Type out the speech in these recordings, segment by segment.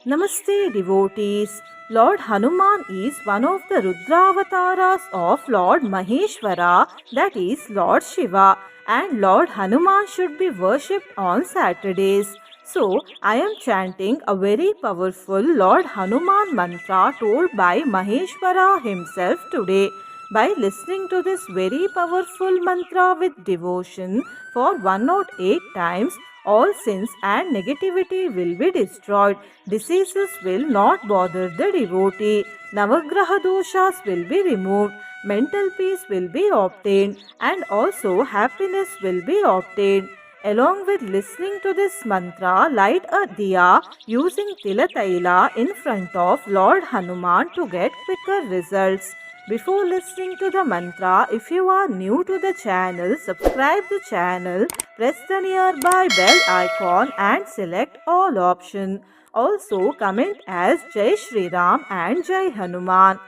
Namaste devotees. Lord Hanuman is one of the Rudravataras of Lord Maheshwara, that is Lord Shiva, and Lord Hanuman should be worshipped on Saturdays. So, I am chanting a very powerful Lord Hanuman mantra told by Maheshwara himself today. By listening to this very powerful mantra with devotion for 108 times, all sins and negativity will be destroyed. Diseases will not bother the devotee. Navagraha doshas will be removed. Mental peace will be obtained, and also happiness will be obtained. Along with listening to this mantra, light a diya using tilataila in front of Lord Hanuman to get quicker results. Before listening to the mantra, if you are new to the channel, subscribe the channel, press the nearby bell icon and select all option. Also comment as Jai Shri Ram and Jai Hanuman.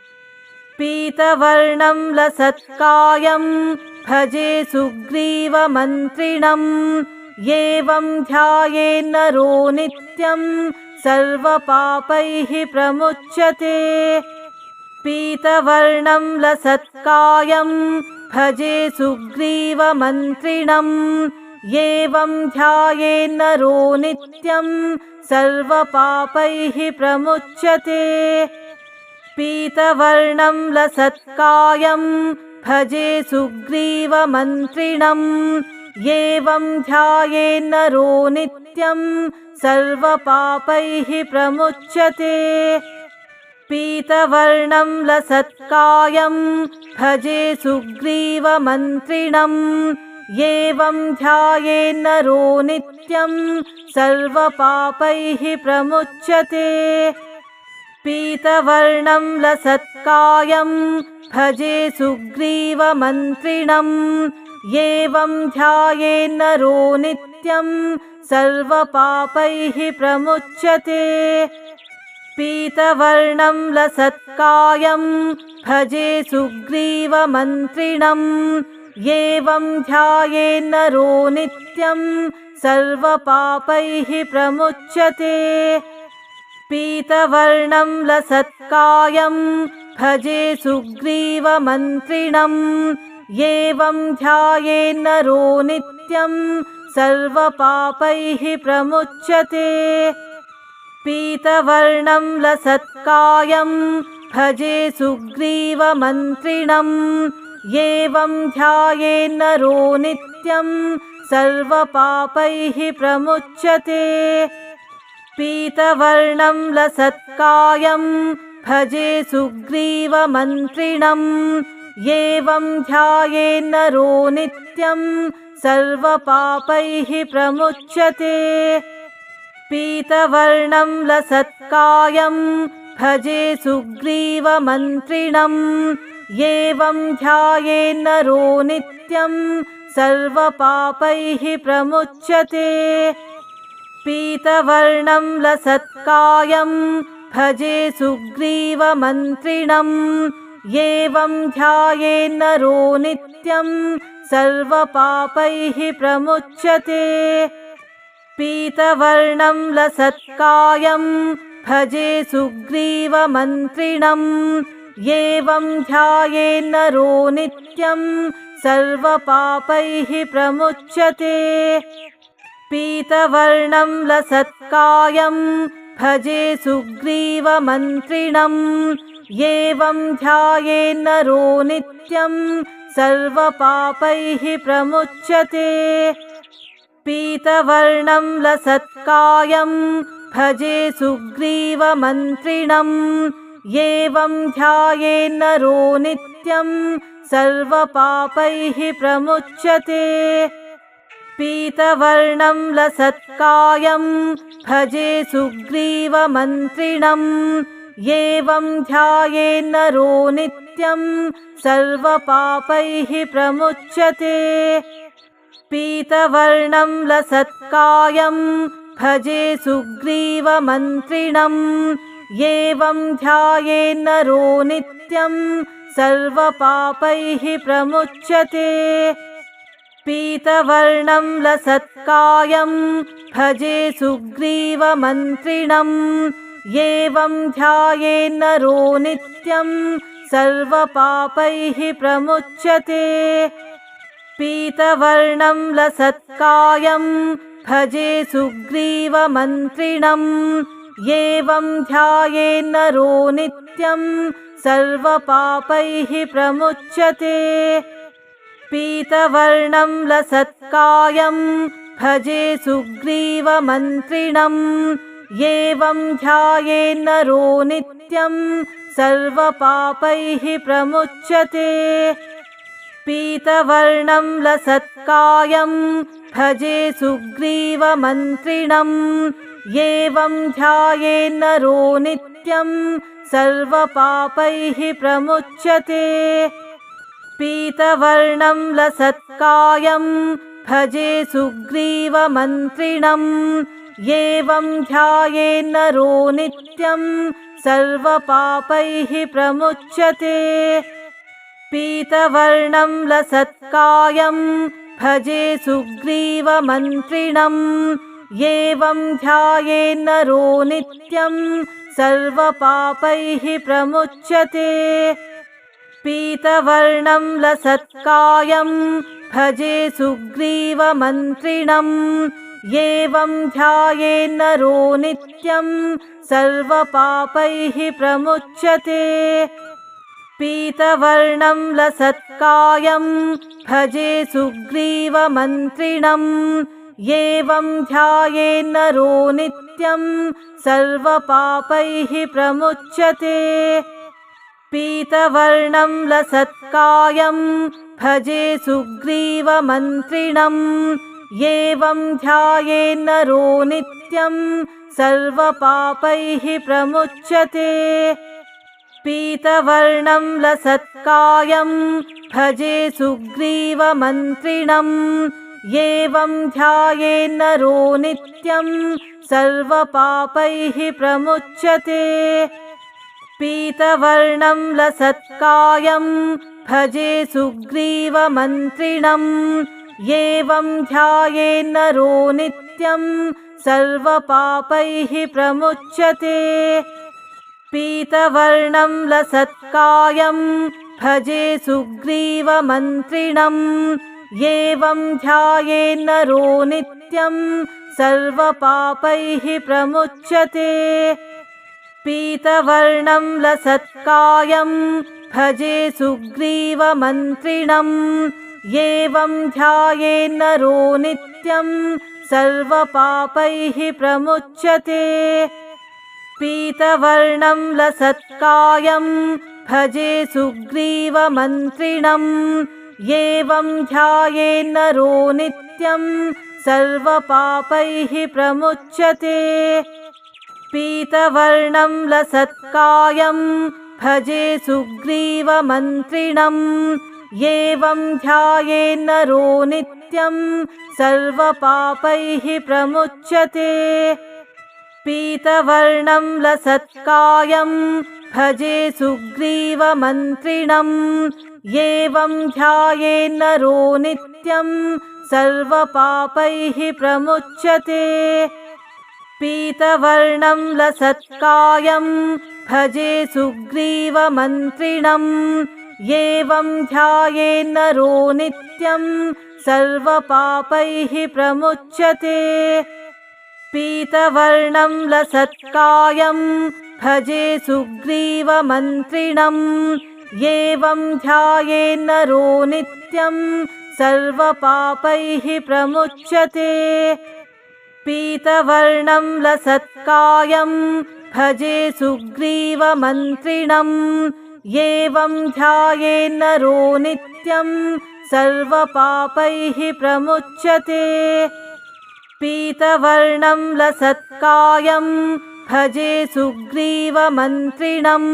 पीतवर्णं लसत्कायं भजे सुग्रीवमन्त्रिणं एवं ध्यायेन्नरो नित्यं सर्वपापैः प्रमुच्यते पीतवर्णं लसत्कायं भजे सुग्रीवमन्त्रिणं एवं ध्यायेन्नरो नित्यं सर्वपापैः प्रमुच्यते पीतवर्णं लसत्कायं भजे सुग्रीवमन्त्रिणं एवं ध्यायेन्नरो नित्यं सर्वपापैः प्रमुच्यते पीतवर्णं लसत्कायं भजे सुग्रीवमन्त्रिणं एवं ध्यायेन्नरो नित्यं सर्वपापैः प्रमुच्यते पीतवर्णं लसत्कायं भजे सुग्रीवमन्त्रिणं एवं ध्यायेन्नरो नित्यं सर्वपापैः प्रमुच्यते पीतवर्णं लसत्कायं भजे सुग्रीवमन्त्रिणं एवं ध्यायेन्नरो नित्यं सर्वपापैः प्रमुच्यते पीतवर्णं लसत्कायं भजे सुग्रीवमन्त्रिणं एवं ध्यायेन्नरो नित्यं सर्वपापैः प्रमुच्यते पीतवर्णं लसत्कायं भजे सुग्रीवमन्त्रिणं एवं ध्यायेन्नरो नित्यं सर्वपापैः प्रमुच्यते पीतवर्णं लसत्कायं भजे सुग्रीवमन्त्रिणं एवं ध्यायेन्नरो नित्यं सर्वपापैः प्रमुच्यते पीतवर्णं लसत्कायं भजे सुग्रीवमन्त्रिणं एवं ध्यायेन्नरो नित्यं सर्वपापैः प्रमुच्यते पीतवर्णं लसत्कायं भजे सुग्रीवमन्त्रिणं एवं ध्यायेन्नरो नित्यं सर्वपापैः प्रमुच्यते पीतवर्णं लसत्कायं भजे सुग्रीवमन्त्रिणं एवं ध्यायेन्नरो नित्यं सर्वपापैः प्रमुच्यते पीतवर्णं लसत्कायं भजे सुग्रीवमन्त्रिणं एवं ध्यायेन्नरो नित्यं सर्वपापैः प्रमुच्यते पीतवर्णं लसत्कायं भजे सुग्रीवमन्त्रिणं एवं ध्यायेन्नरो नित्यं सर्वपापैः प्रमुच्यते पीतवर्णं लसत्कायं भजे सुग्रीवमन्त्रिणं एवं ध्यायेन्नरो नित्यं सर्वपापैः प्रमुच्यते पीतवर्णं लसत्कायं भजे सुग्रीवमन्त्रिणं एवं ध्यायेन्नरो नित्यं सर्वपापैः प्रमुच्यते पीतवर्णं लसत्कायं भजे सुग्रीवमन्त्रिणं एवं ध्यायेन्नरो नित्यं सर्वपापैः प्रमुच्यते। पीतवर्णं लसत्कायं भजे सुग्रीवमन्त्रिणम् एवं ध्यायेन्नरो नित्यं सर्वपापैः प्रमुच्यते। पीतवर्णं लसत्कायं भजे सुग्रीवमन्त्रिणम् एवं ध्यायेन्नरो नित्यं सर्वपापैः प्रमुच्यते। पीतवर्णं लसत्कायं भजे सुग्रीवमन्त्रिणम् एवं ध्यायेन्नरो नित्यं सर्वपापैः प्रमुच्यते। पीतवर्णं लसत्कायं भजे सुग्रीवमन्त्रिणम् एवं ध्यायेन्नरो नित्यं सर्वपापैः प्रमुच्यते। पीतवर्णं लसत्कायं भजे सुग्रीवमन्त्रिणम् एवं ध्यायेन्नरो नित्यं सर्वपापैः प्रमुच्यते। पीतवर्णं लसत्कायं भजे सुग्रीवमन्त्रिणम् एवं ध्यायेन्नरो नित्यं सर्वपापैः प्रमुच्यते। पीतवर्णं लसत्कायं भजे सुग्रीवमन्त्रिणम् एवं ध्यायेन्नरो नित्यं सर्वपापैः प्रमुच्यते। पीतवर्णं लसत्कायं भजे सुग्रीवमन्त्रिणम् एवं ध्यायेन्नरो नित्यं सर्वपापैः प्रमुच्यते। पीतवर्णं लसत्कायं भजे सुग्रीवमन्त्रिणम् एवं ध्यायेन्नरो नित्यं सर्वपापैः प्रमुच्यते। पीतवर्णं लसत्कायं भजे सुग्रीवमन्त्रिणम् एवं ध्यायेन्नरो नित्यं सर्वपापैः प्रमुच्यते। पीतवर्णं लसत्कायं भजे सुग्रीवमन्त्रिणम् एवं ध्यायेन्नरो नित्यं सर्वपापैः प्रमुच्यते। पीतवर्णं लसत्कायं भजे सुग्रीवमन्त्रिणम् एवं ध्यायेन्नरो नित्यं सर्वपापैः प्रमुच्यते। पीतवर्णं लसत्कायं भजे सुग्रीवमन्त्रिणम् एवं ध्यायेन्नरो नित्यं सर्वपापैः प्रमुच्यते। पीतवर्णं लसत्कायं भजे सुग्रीवमन्त्रिणम् एवं ध्यायेन्नरो नित्यं सर्वपापैः प्रमुच्यते। पीतवर्णं लसत्कायं भजे सुग्रीवमन्त्रिणम् एवं ध्यायेन्नरो नित्यं सर्वपापैः प्रमुच्यते। पीतवर्णं लसत्कायं भजे सुग्रीवमन्त्रिणम् एवं ध्यायेन्नरो नित्यं सर्वपापैः प्रमुच्यते। पीतवर्णं लसत्कायं भजे सुग्रीवमन्त्रिणम् एवं ध्यायेन्नरो नित्यं सर्वपापैः प्रमुच्यते। पीतवर्णं लसत्कायं भजे सुग्रीवमन्त्रिणम् एवं ध्यायेन्नरो नित्यं सर्वपापैः प्रमुच्यते। पीतवर्णं लसत्कायं भजे सुग्रीवमन्त्रिणम्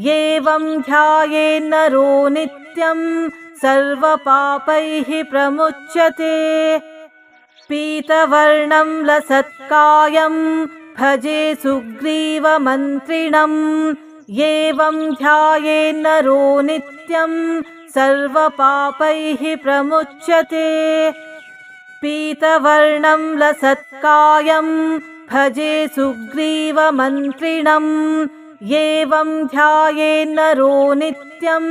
एवं ध्यायेन्नरो नित्यं सर्वपापैः प्रमुच्यते। पीतवर्णं लसत्कायं भजे सुग्रीवमन्त्रिणम् एवं ध्यायेन्नरो नित्यं सर्वपापैः प्रमुच्यते। पीतवर्णं लसत्कायं भजे सुग्रीवमन्त्रिणम् एवं ध्यायेन्नरो नित्यं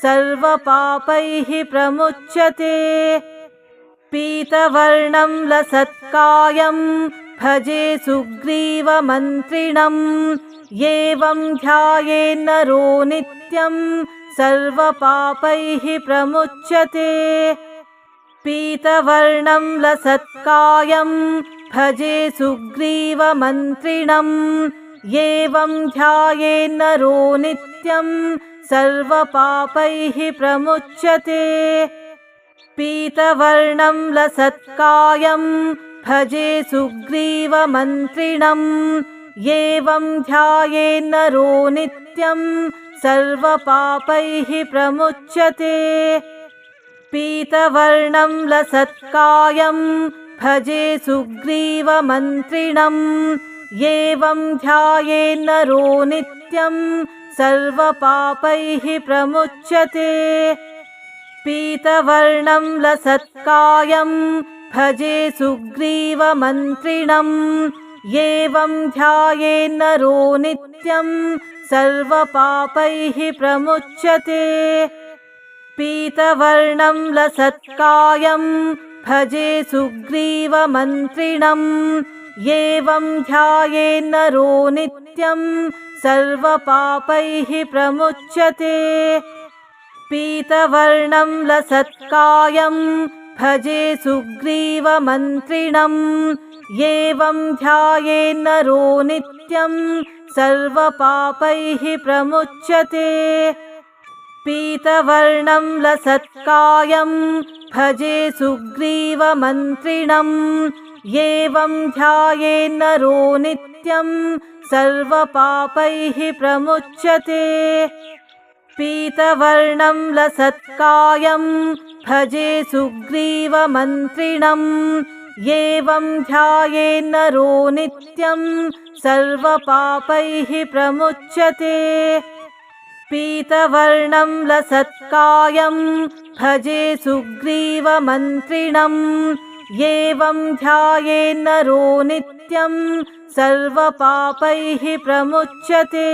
सर्वपापैः प्रमुच्यते पीतवर्णं लसत्कायं भजे सुग्रीवमन्त्रिणम् एवं ध्यायेन्नरो नित्यं सर्वपापैः प्रमुच्यते पीतवर्णं लसत्कायं भजे सुग्रीवमन्त्रिणम् एवं ध्यायेन्नरो नित्यं सर्वपापैः प्रमुच्यते पीतवर्णं लसत्कायं भजे सुग्रीवमन्त्रिणम् एवं ध्यायेन्नरो नित्यं सर्वपापैः प्रमुच्यते पीतवर्णं लसत्कायं भजे सुग्रीवमन्त्रिणम् एवं ध्यायेन्नरो नित्यं सर्वपापैः प्रमुच्यते पीतवर्णं लसत्कायं भजे सुग्रीवमन्त्रिणम् एवं ध्यायेन्नरो नित्यं सर्वपापैः प्रमुच्यते पीतवर्णं लसत्कायं भजे सुग्रीवमन्त्रिणम् एवं ध्यायेन्नरो नित्यं सर्वपापैः प्रमुच्यते पीतवर्णं लसत्कायं भजे सुग्रीवमन्त्रिणम् एवं ध्यायेन्नरो नित्यं सर्वपापैः प्रमुच्यते पीतवर्णं लसत्कायं भजे सुग्रीवमन्त्रिणम् एवं ध्यायेन्नरो नित्यं सर्वपापैः प्रमुच्यते पीतवर्णं लसत्कायं भजे सुग्रीवमन्त्रिणम् एवं ध्यायेन्नरो नित्यं सर्वपापैः प्रमुच्यते पीतवर्णं लसत्कायं भजे सुग्रीवमन्त्रिणम् एवं ध्यायेन्नरो नित्यं सर्वपापैः प्रमुच्यते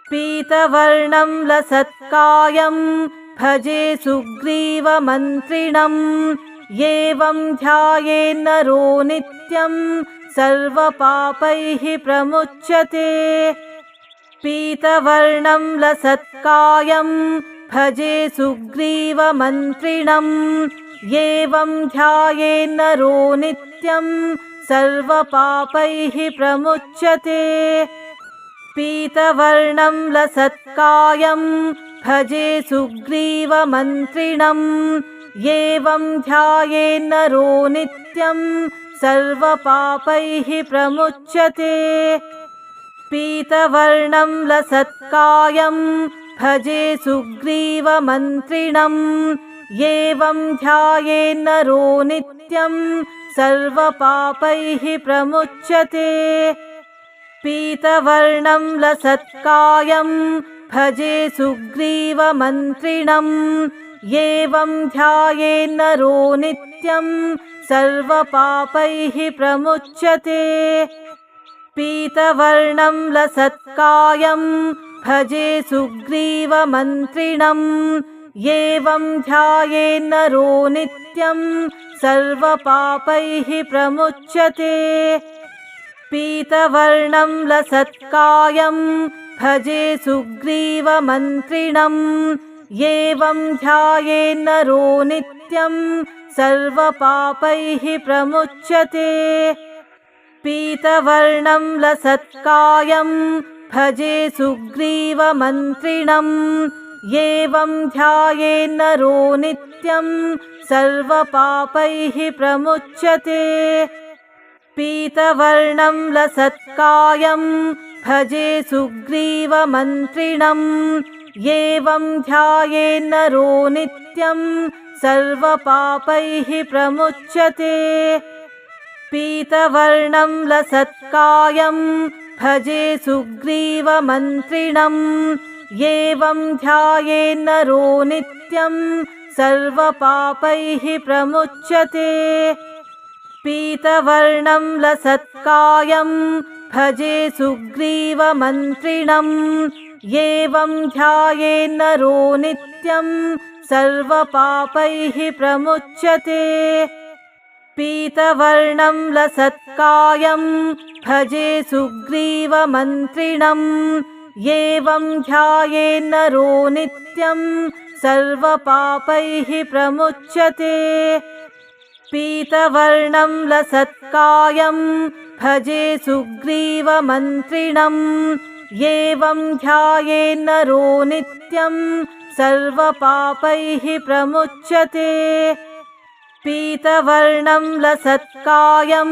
पीतवर्णं लसत्कायं भजे सुग्रीवमन्त्रिणम् एवं ध्यायेन्नरो नित्यं सर्वपापैः प्रमुच्यते पीतवर्णं लसत्कायं भजे सुग्रीवमन्त्रिणम् एवं ध्यायेन्नरो नित्यं सर्वपापैः प्रमुच्यते पीतवर्णं लसत्कायं भजे सुग्रीवमन्त्रिणम् एवं ध्यायेन्नरो नित्यं सर्वपापैः प्रमुच्यते पीतवर्णं लसत्कायं भजे सुग्रीवमन्त्रिणम् एवं ध्यायेन्नरो नित्यं सर्वपापैः प्रमुच्यते पीतवर्णं लसत्कायं भजे सुग्रीवमन्त्रिणम् एवं ध्यायेन्नरो नित्यं सर्वपापैः प्रमुच्यते पीतवर्णं लसत्कायं भजे सुग्रीवमन्त्रिणम् एवं ध्यायेन्नरो नित्यं सर्वपापैः प्रमुच्यते पीतवर्णं लसत्कायं भजे सुग्रीवमन्त्रिणम् एवं ध्यायेन्नरो नित्यं सर्वपापैः प्रमुच्यते पीतवर्णं लसत्कायं भजे सुग्रीवमन्त्रिणम् एवं ध्यायेन्नरो नित्यं सर्वपापैः प्रमुच्यते पीतवर्णं लसत्कायं भजे सुग्रीवमन्त्रिणम् एवं ध्यायेन्नरो नित्यं सर्वपापैः प्रमुच्यते पीतवर्णं लसत्कायं भजे सुग्रीवमन्त्रिणम् एवं ध्यायेन्नरो नित्यं सर्वपापैः प्रमुच्यते पीतवर्णं लसत्कायं भजे सुग्रीवमन्त्रिणम् एवं ध्यायेन्नरो नित्यं सर्वपापैः प्रमुच्यते। पीतवर्णं लसत्कायं भजे सुग्रीवमन्त्रिणम् एवं ध्यायेन्नरो नित्यं सर्वपापैः प्रमुच्यते। पीतवर्णं लसत्कायं भजे सुग्रीवमन्त्रिणम् एवं ध्यायेन्नरो नित्यं सर्वपापैः प्रमुच्यते। पीतवर्णं लसत्कायं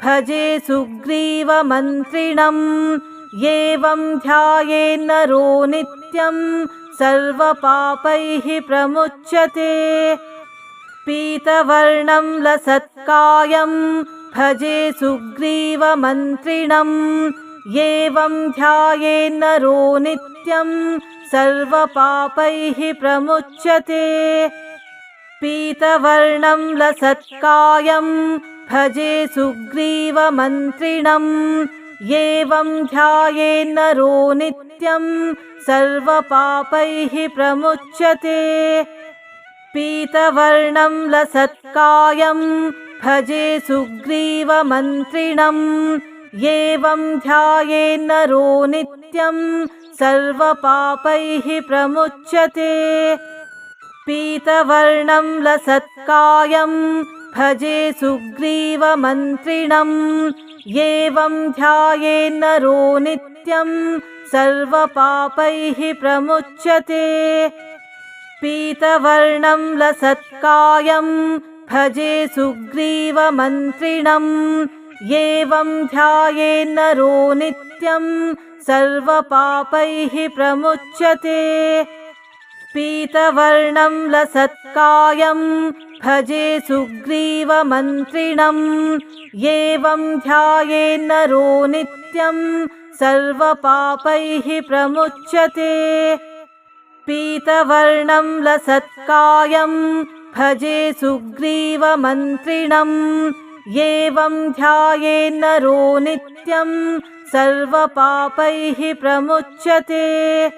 भजे सुग्रीवमन्त्रिणम् एवं ध्यायेन्नरो नित्यं सर्वपापैः प्रमुच्यते। पीतवर्णं लसत्कायं भजे सुग्रीवमन्त्रिणम् एवं ध्यायेन्नरो नित्यं सर्वपापैः प्रमुच्यते। पीतवर्णं लसत्कायं भजे सुग्रीवमन्त्रिणम् एवं ध्यायेन्नरो नित्यं सर्वपापैः प्रमुच्यते। पीतवर्णं लसत्कायं भजे सुग्रीवमन्त्रिणम् एवं ध्यायेन्नरो नित्यं सर्वपापैः प्रमुच्यते। पीतवर्णं लसत्कायं भजे सुग्रीवमन्त्रिणम् एवं ध्यायेन्नरो नित्यं सर्वपापैः प्रमुच्यते। पीतवर्णं लसत्कायं भजे सुग्रीवमन्त्रिणम् एवं ध्यायेन्नरो नित्यं सर्वपापैः प्रमुच्यते। पीतवर्णं लसत्कायं भजे सुग्रीवमन्त्रिणम् एवं ध्यायेन्नरो नित्यं सर्वपापैः प्रमुच्यते। पीतवर्णं लसत्कायं भजे सुग्रीवमन्त्रिणम् एवं ध्यायेन्नरो नित्यं सर्वपापैः प्रमुच्यते।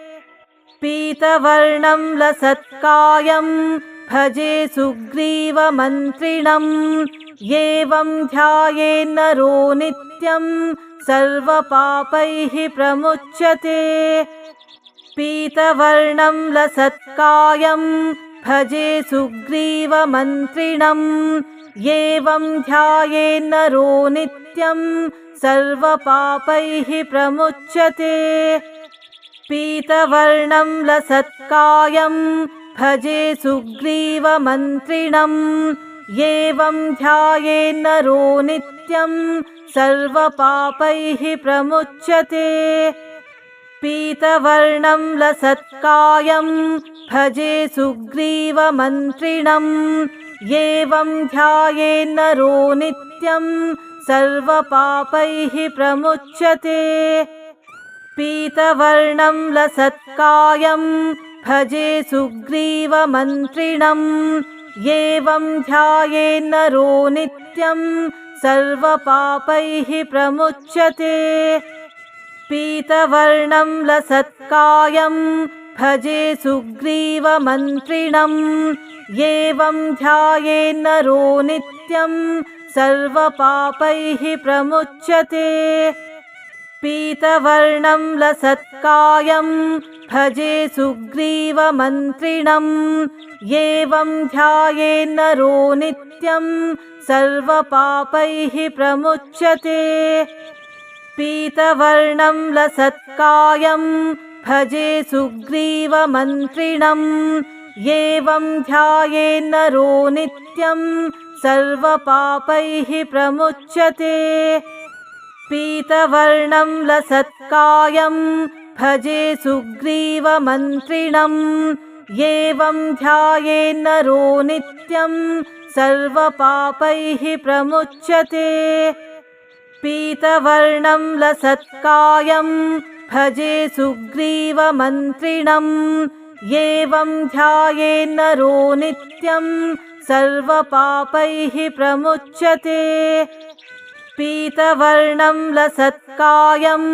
पीतवर्णं लसत्कायं भजे सुग्रीवमन्त्रिणम् एवं ध्यायेन्नरो नित्यं सर्वपापैः प्रमुच्यते। पीतवर्णं लसत्कायं भजे सुग्रीवमन्त्रिणम् एवं ध्यायेन्नरो नित्यं सर्वपापैः प्रमुच्यते। पीतवर्णं लसत्कायं भजे सुग्रीवमन्त्रिणम् एवं ध्यायेन्नरो नित्यं सर्वपापैः प्रमुच्यते। पीतवर्णं लसत्कायं भजे सुग्रीवमन्त्रिणम् एवं ध्यायेन्नरो नित्यं सर्वपापैः प्रमुच्यते। पीतवर्णं लसत्कायं भजे सुग्रीवमन्त्रिणम् एवं ध्यायेन्नरो नित्यं सर्वपापैः प्रमुच्यते। पीतवर्णं लसत्कायं भजे सुग्रीवमन्त्रिणम् एवं ध्यायेन्नरो नित्यं सर्वपापैः प्रमुच्यते। पीतवर्णं लसत्कायं भजे सुग्रीवमन्त्रिणम् एवं ध्यायेन्नरो नित्यं सर्वपापैः प्रमुच्यते। पीतवर्णं लसत्कायं भजे सुग्रीवमन्त्रिणम् एवं ध्यायेन्नरो नित्यं सर्वपापैः प्रमुच्यते। पीतवर्णं लसत्कायं भजे सुग्रीवमन्त्रिणम् एवं ध्यायेन्नरो नित्यं सर्वपापैः प्रमुच्यते। पीतवर्णं लसत्कायं भजे सुग्रीवमन्त्रिणम् एवं ध्यायेन्नरो नित्यं सर्वपापैः प्रमुच्यते। पीतवर्णं लसत्कायं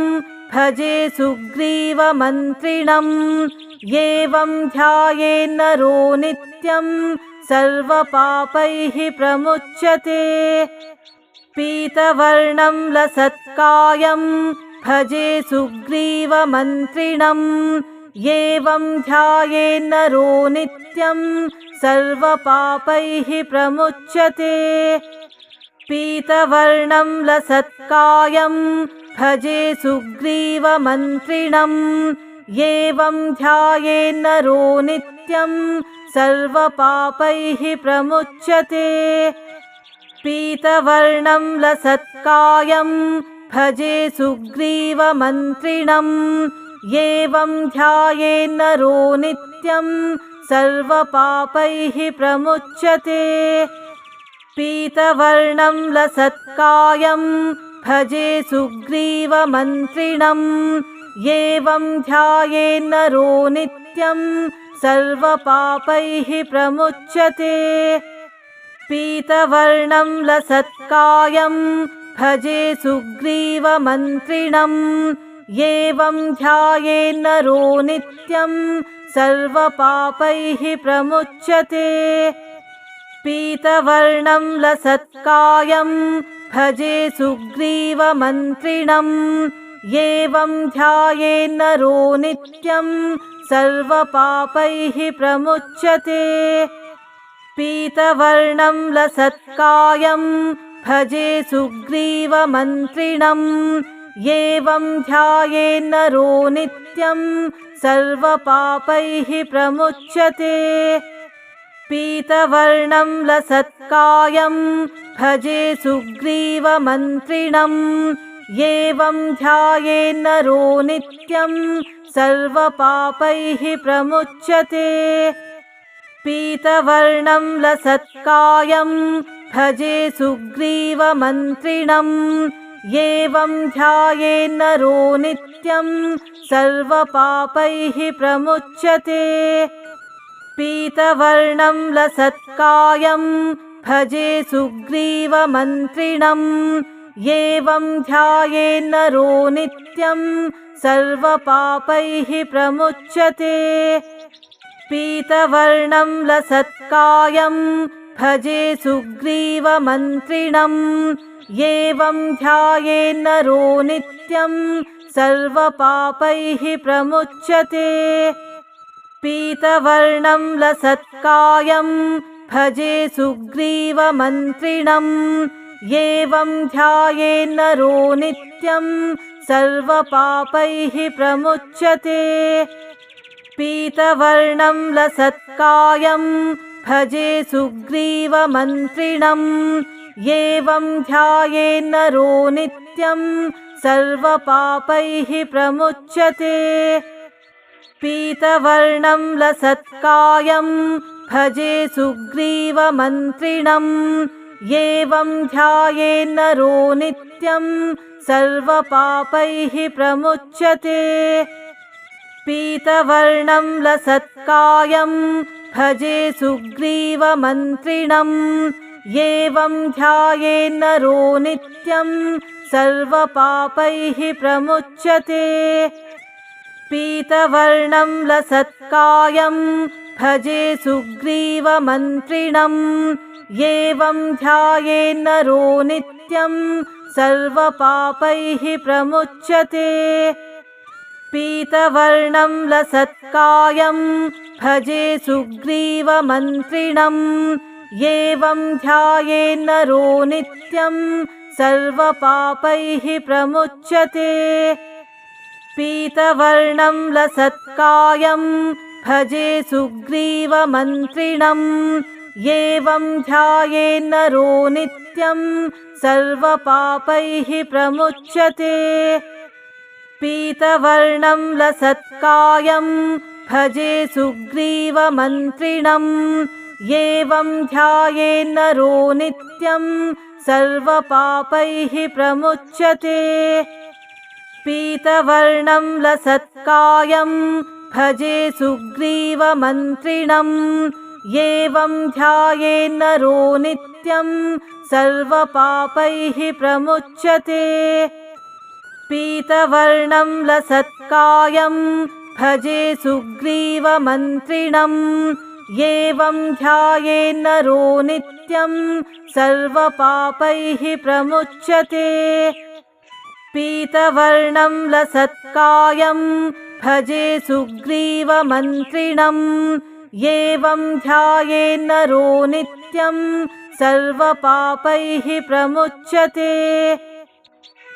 भजे सुग्रीवमन्त्रिणम् एवं ध्यायेन्नरो नित्यं सर्वपापैः प्रमुच्यते। पीतवर्णं लसत्कायं भजे सुग्रीवमन्त्रिणम् एवं ध्यायेन्नरो नित्यं सर्वपापैः प्रमुच्यते। पीतवर्णं लसत्कायं भजे सुग्रीवमन्त्रिणम् एवं ध्यायेन्नरो नित्यं सर्वपापैः प्रमुच्यते। पीतवर्णं लसत्कायं भजे सुग्रीवमन्त्रिणम् एवं ध्यायेन्नरो नित्यं सर्वपापैः प्रमुच्यते। पीतवर्णं लसत्कायं भजे सुग्रीवमन्त्रिणम् एवं ध्यायेन्नरो नित्यं सर्वपापैः प्रमुच्यते। पीतवर्णं लसत्कायं भजे सुग्रीवमन्त्रिणम् एवं ध्यायेन्नरो नित्यं सर्वपापैः प्रमुच्यते। पीतवर्णं लसत्कायं भजे सुग्रीवमन्त्रिणम् एवं ध्यायेन्नरो नित्यं सर्वपापैः प्रमुच्यते। पीतवर्णं लसत्कायं भजे सुग्रीवमन्त्रिणम् एवं ध्यायेन्नरो नित्यं सर्वपापैः प्रमुच्यते। पीतवर्णं लसत्कायं भजे सुग्रीवमन्त्रिणम् एवं ध्यायेन्नरो नित्यं सर्वपापैः प्रमुच्यते। पीतवर्णं लसत्कायं भजे सुग्रीवमन्त्रिणम् एवं ध्यायेन्नरो नित्यं सर्वपापैः प्रमुच्यते। पीतवर्णं लसत्कायं भजे सुग्रीवमन्त्रिणम् एवं ध्यायेन्नरो नित्यं सर्वपापैः प्रमुच्यते। पीतवर्णं लसत्कायं भजे सुग्रीवमन्त्रिणम् एवं ध्यायेन्नरो नित्यं सर्वपापैः प्रमुच्यते। पीतवर्णं लसत्कायं भजे सुग्रीवमन्त्रिणम् एवं ध्यायेन्नरो नित्यं सर्वपापैः प्रमुच्यते। पीतवर्णं लसत्कायं भजे सुग्रीवमन्त्रिणम् एवं ध्यायेन्नरो नित्यं सर्वपापैः प्रमुच्यते। पीतवर्णं लसत्कायं भजे सुग्रीवमन्त्रिणम् एवं ध्यायेन्नरो नित्यं सर्वपापैः प्रमुच्यते। पीतवर्णं लसत्कायं भजे सुग्रीवमन्त्रिणम् एवं ध्यायेन्नरो नित्यं सर्वपापैः प्रमुच्यते। पीतवर्णं लसत्कायं भजे सुग्रीवमन्त्रिणम् एवं ध्यायेन्नरो नित्यं सर्वपापैः प्रमुच्यते। पीतवर्णं लसत्कायं भजे सुग्रीवमन्त्रिणम् एवं ध्यायेन्नरो नित्यं सर्वपापैः प्रमुच्यते। पीतवर्णं लसत्कायं भजे सुग्रीवमन्त्रिणम् एवं ध्यायेन्नरो नित्यं सर्वपापैः प्रमुच्यते। पीतवर्णं लसत्कायं भजे सुग्रीवमन्त्रिणम् एवं ध्यायेन्नरो नित्यं सर्वपापैः प्रमुच्यते। पीतवर्णं लसत्कायं भजे सुग्रीवमन्त्रिणम् एवं ध्यायेन्नरो नित्यं सर्वपापैः प्रमुच्यते। पीतवर्णं लसत्कायं भजे सुग्रीवमन्त्रिणम् एवं ध्यायेन्नरो नित्यं सर्वपापैः प्रमुच्यते। पीतवर्णं लसत्कायं भजे सुग्रीवमन्त्रिणम् एवं ध्यायेन्नरो नित्यं सर्वपापैः प्रमुच्यते।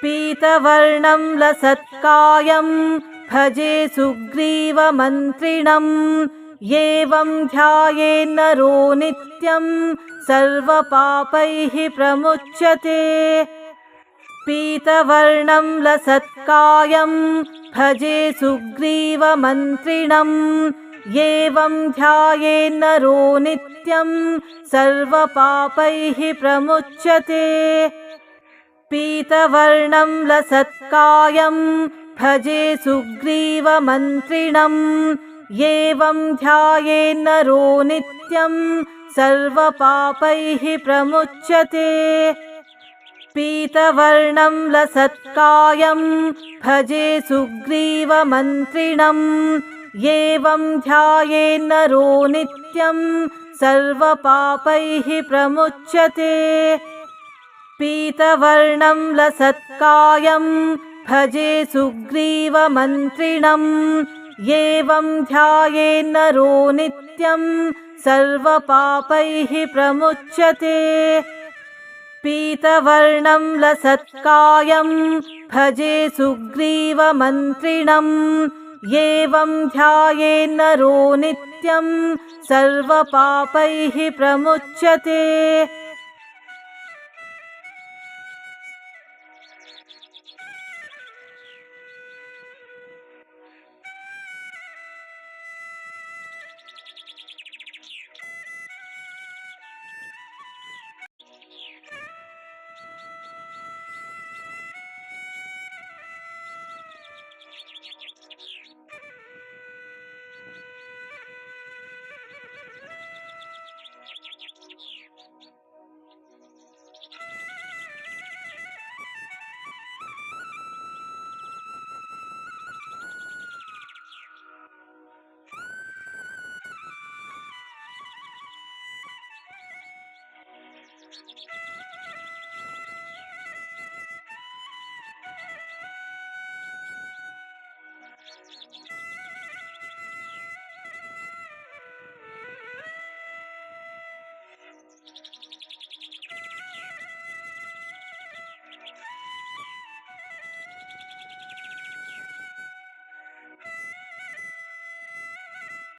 पीतवर्णं लसत्कायं भजे सुग्रीवमन्त्रिणम् एवं ध्यायेन्नरो नित्यं सर्वपापैः प्रमुच्यते। पीतवर्णं लसत्कायं भजे सुग्रीवमन्त्रिणम् एवं ध्यायेन्नरो नित्यं सर्वपापैः प्रमुच्यते। पीतवर्णं लसत्कायं भजे सुग्रीवमन्त्रिणम् एवं ध्यायेन्नरो नित्यं सर्वपापैः प्रमुच्यते। पीतवर्णं लसत्कायं भजे सुग्रीवमन्त्रिणम् एवं ध्यायेन्नरो नित्यं सर्वपापैः प्रमुच्यते। पीतवर्णं लसत्कायं भजे सुग्रीवमन्त्रिणम् एवं ध्यायेन्नरो नित्यं सर्वपापैः प्रमुच्यते। पीतवर्णं लसत्कायं भजे सुग्रीवमन्त्रिणम् एवं ध्यायेन्नरो नित्यं सर्वपापैः प्रमुच्यते।